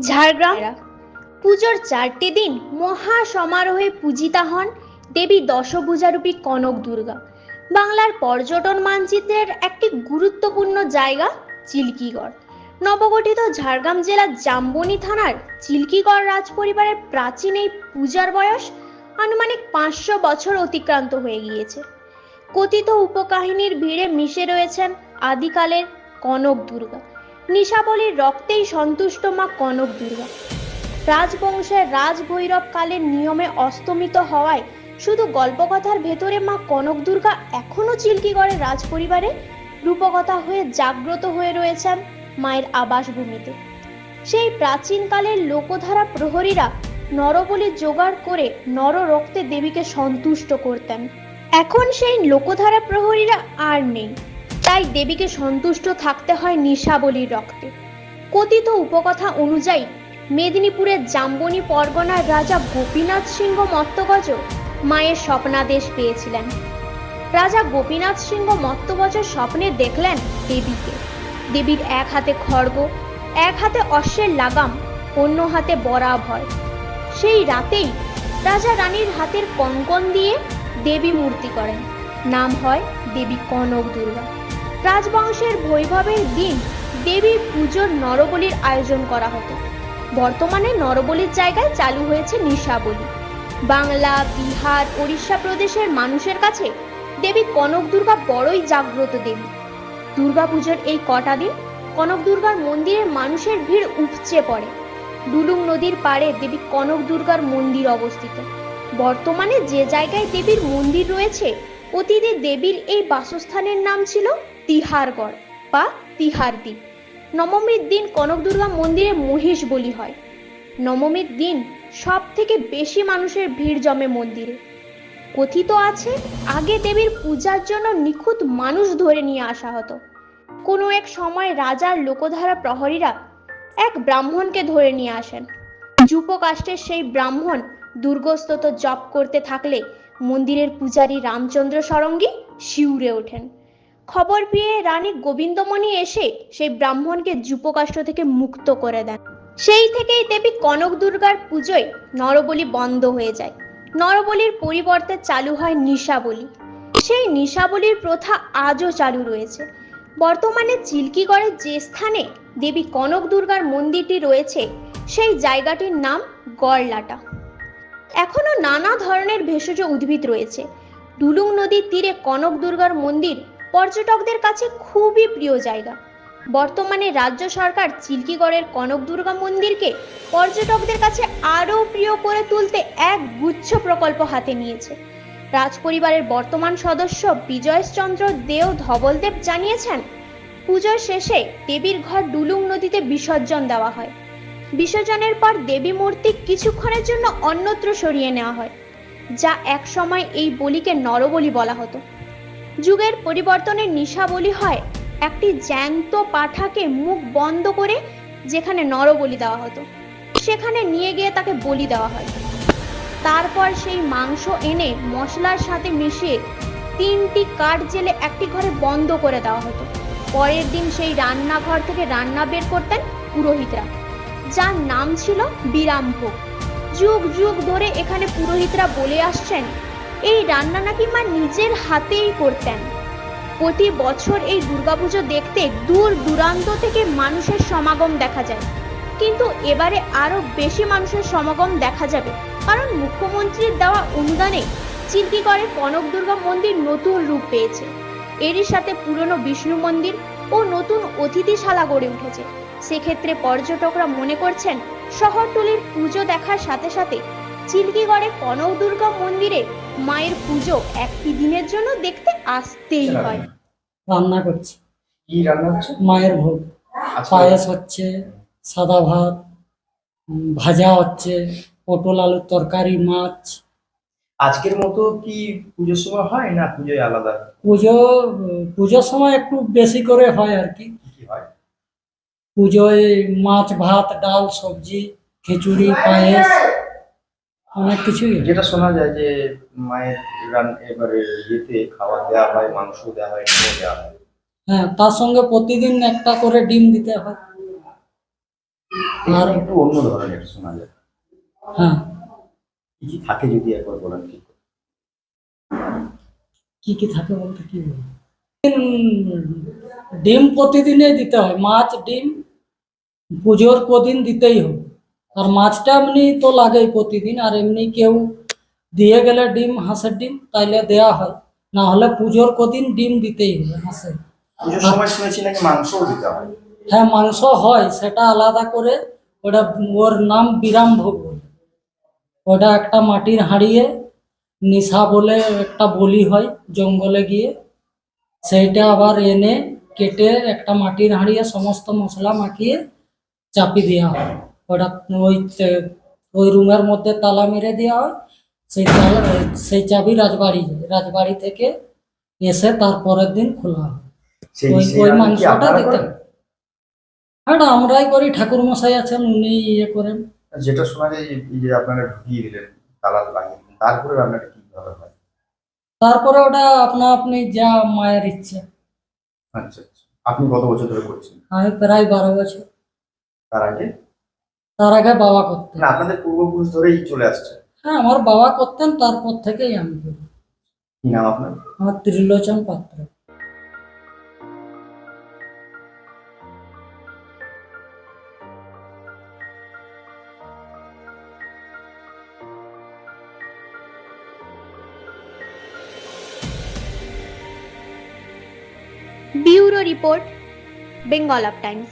ঝাড়গ্রাম পুজোর 4টি দিন মহা সমারোহে পূজিতা হন দেবী দশভুজারূপী কনক দুর্গা। বাংলার পর্যটন মানচিত্রের একটি গুরুত্বপূর্ণ জায়গা চিল্কিগড়। নবগঠিত ঝাড়গ্রাম জেলার জাম্বনি থানার চিল্কিগড় রাজপরিবারের প্রাচীন এই পূজার বয়স আনুমানিক 500 বছর অতিক্রান্ত হয়ে গিয়েছে। কথিত উপকাহিনীর ভিড়ে মিশে রয়েছেন আদিকালের কনক দুর্গা। নিশাবলীর রক্তেই সন্তুষ্ট মা কনক দুর্গা। রাজবংশের রাজভৈরব কালের নিয়মে অস্তমিত হওয়ায় শুধু গল্পকথার ভেতরে মা কনক দুর্গা এখনো চিল্কিগড়ের রাজপরিবারে রূপকথা হয়ে জাগ্রত হয়ে রয়েছেন মায়ের আবাসভূমিতে। সেই প্রাচীনকালের লোকধারা প্রহরীরা নরবলি জোগাড় করে নর রক্তে দেবীকে সন্তুষ্ট করতেন। এখন সেই লোকধারা প্রহরীরা আর নেই, তাই দেবীকে সন্তুষ্ট থাকতে হয় নিশাবলীর রক্তে। কথিত উপকথা অনুযায়ী মেদিনীপুরের জাম্বনি পরগনার রাজা গোপীনাথ সিংহ মত্তগজ মায়ের স্বপ্নাদেশ পেয়েছিলেন। রাজা গোপীনাথ সিংহ মত্তগজ স্বপ্নে দেখলেন দেবীকে। দেবীর এক হাতে খড়গ, এক হাতে অশ্বের লাগাম, অন্য হাতে বরাভয়। সেই রাতেই রাজা রানীর হাতের কঙ্কন দিয়ে দেবী মূর্তি করেন। নাম হয় দেবী কনক দুর্গা। রাজবংশের বৈভবের দিন দেবীর পুজোর নরবলির আয়োজন করা হতো। বর্তমানে নরবলির জায়গায় চালু হয়েছে নিশাবলী। বাংলা, বিহার, ওড়িশা প্রদেশের মানুষের কাছে দেবী কনক দুর্গা বড়ই জাগ্রত দেবী। দুর্গাপুজোর এই কটা দিন কনক দুর্গার মন্দিরে মানুষের ভিড় উপচে পড়ে। ডুলুং নদীর পাড়ে দেবী কনক দুর্গার মন্দির অবস্থিত। বর্তমানে যে জায়গায় দেবীর মন্দির রয়েছে, অতীতে দেবীর এই বাসস্থানের নাম ছিল তিহারগড় বা তিহার দ্বীপ। নবমীর দিন কনক দুর্গা মন্দিরে মহিষ বলি হয়। নবমীর দিন সব থেকে বেশি মানুষের ভিড় জমে মন্দিরে। কথিত আছে আগে দেবীর পূজার জন্য নিখুঁত মানুষ ধরে নিয়ে আসা হতো। কোনো এক সময় রাজার লোকধারা প্রহরীরা এক ব্রাহ্মণকে ধরে নিয়ে আসেন। যূপকাষ্টের সেই ব্রাহ্মণ দুর্গস্তত জপ করতে থাকলে মন্দিরের পূজারী রামচন্দ্র সরঙ্গী শিউরে ওঠেন। খবর পেয়ে রানী গোবিন্দমণি এসে সেই ব্রাহ্মণকে যূপকাষ্ঠ থেকে মুক্ত করে দেন। সেই থেকেই দেবী কনক দুর্গার পুজোয় নরবলি বন্ধ হয়ে যায়। নরবলির পরিবর্তে চালু হয় নিশাবলী। সেই নিশাবলীর প্রথা আজও চালু রয়েছে। বর্তমানে চিল্কিগড়ের যে স্থানে দেবী কনক দুর্গার মন্দিরটি রয়েছে, সেই জায়গাটির নাম গড়লাটা। এখনো নানা ধরনের ভেষজ উদ্ভিদ রয়েছে। ডুলুং নদীর তীরে কনক দুর্গার মন্দির পর্যটকদের কাছে খুবই প্রিয় জায়গা। বর্তমানে রাজ্য সরকার চিল্কিগড়ের কনক দুর্গা মন্দিরকে পর্যটকদের কাছে আরও প্রিয় করে তুলতে এক গুচ্ছ প্রকল্প হাতে নিয়েছে। রাজপরিবারের বর্তমান সদস্য বিজয়চন্দ্র দেও ধবলদেব জানিয়েছেন, পুজোর শেষে দেবীর ঘর ডুলুং নদীতে বিসর্জন দেওয়া হয়। বিসর্জনের পর দেবী মূর্তি কিছুক্ষণের জন্য অন্যত্র সরিয়ে নেওয়া হয়, যা এক সময় এই বলিকে নরবলি বলা হতো। যুগের পরিবর্তনের নিশাবলী হয় একটি জ্যান্ত পাঁঠাকে মুখ বন্ধ করে যেখানে নরবলি দেওয়া হতো, সেখানে নিয়ে গিয়ে তাকে বলি দেওয়া হয়। তারপর সেই মাংস এনে মশলার সাথে মিশিয়ে 3টি কাঠ জেলে একটি ঘরে বন্ধ করে দেওয়া হতো। পরের দিন সেই রান্নাঘর থেকে রান্না বের করতেন পুরোহিতরা, যার নাম ছিল বিরামভোগ। যুগ যুগ ধরে এখানে পুরোহিতরা বলে আসছেন এই রান্না নাকি মা নিজের হাতেই করতেন। প্রতি বছর এই দুর্গাপুজো দেখতে দূর দূরান্ত থেকে মানুষের সমাগম দেখা যায়, কিন্তু এবারে আরো বেশি মানুষের সমাগম দেখা যাবে, কারণ মুখ্যমন্ত্রীর দেওয়া অনুদানে চিল্কিগড়ে কনক দুর্গা মন্দির নতুন রূপ পেয়েছে। এরই সাথে পুরনো বিষ্ণু মন্দির ও নতুন অতিথিশালা গড়ে উঠেছে। সেক্ষেত্রে পর্যটকরা মনে করছেন শহরতলির পুজো দেখার সাথে সাথে চিল্কিগড়ে কনক দুর্গা মন্দিরে মায়ের পুজো একটি দিনের জন্য দেখতে আসতেই হয়। রান্না করছি, কি রান্না হচ্ছে? মায়ের ভোগ। পায়েস হচ্ছে, সাদা ভাত, ভাজা হচ্ছে, পটল আলুর তরকারি, মাছ। আজকের মতো কি পুজোর সময় হয় না পুজোয় আলাদা? পুজোর সময় একটু বেশি করে হয় আর কি। কি হয় পুজোয়? মাছ, ভাত, ডাল, সবজি, খিচুড়ি, পায়েস, অনেক কিছুই। যেটা শোনা যায় যে মায়ের এবারে ইয়েতে খাবার দেওয়া হয়, মাংস দেওয়া হয়, ডিম দেওয়া হয়। হ্যাঁ, তার সঙ্গে প্রতিদিন একটা করে ডিম দিতে হয়। আর একটু অন্য ধরনের শোনা যায়। হ্যাঁ, কি কি থাকে যদি একবার বলেন কি? কি কি থাকে বলতে কি বলবো? ডিম প্রতিদিনই দিতে হয়, মাছ ডিম পুজোর কদিন দিতেই হবে। আর মাছটা এমনি তো লাগেই প্রতিদিন, আর এমনি কেউ দিয়ে গেলে ডিম, হাঁসের ডিম, তাইলে দেয়া হয়, না হলে পুজোর কদিন ডিম দিতেই হবে হাঁসের। পুজোর সময় শুনেছি নাকি মাংসও দিতে হয়। হ্যাঁ, মাংস হয়, সেটা আলাদা করে। ওটা, ওর নাম বিরাম ভোগ বলে। ওটা একটা মাটির হাঁড়িয়ে নিশা বলে একটা বলি হয় জঙ্গলে গিয়ে, সেইটা আবার এনে কেটে একটা মাটির হাঁড়িয়ে সমস্ত মশলা মাখিয়ে চাপি দেওয়া হয়। ওটা ওই ওই রুমের মধ্যে তালা মেরে দেওয়া হয়। সেই তালা, সেই চাবি রাজবাড়ি যায়, রাজবাড়ি থেকে এসে তারপরের দিন খোলা হয়। সেই ওই সেই ওই রান্না কি মাংসটা আপনারা দিতে, করেন? হ্যাঁ, আমরাই করি, ঠাকুর মশাই আছেন উনি করেন। যেটা শোনা যায় এই যে আপনারা ঢুকিয়ে দিলেন, তালা লাগিয়ে দিলেন, তারপরে রান্নাটা কিভাবে হয়? তারপরে ওটা আপনা আপনি যা মায়ের ইচ্ছে। আচ্ছা আচ্ছা। আপনি কত বছর ধরে করছেন? আমি প্রায় 12 বছর। তার আগে? তার আগে বাবা করতেন। না, আপনাদের পূর্বপুরুষ ধরেই চলে আসছে। হ্যাঁ, আমার বাবা করতেন, তারপর থেকেই আমি করি। কি নাম আপনার? আমার ত্রিলোচন পাত্র। Bureau report, Bengal of Times.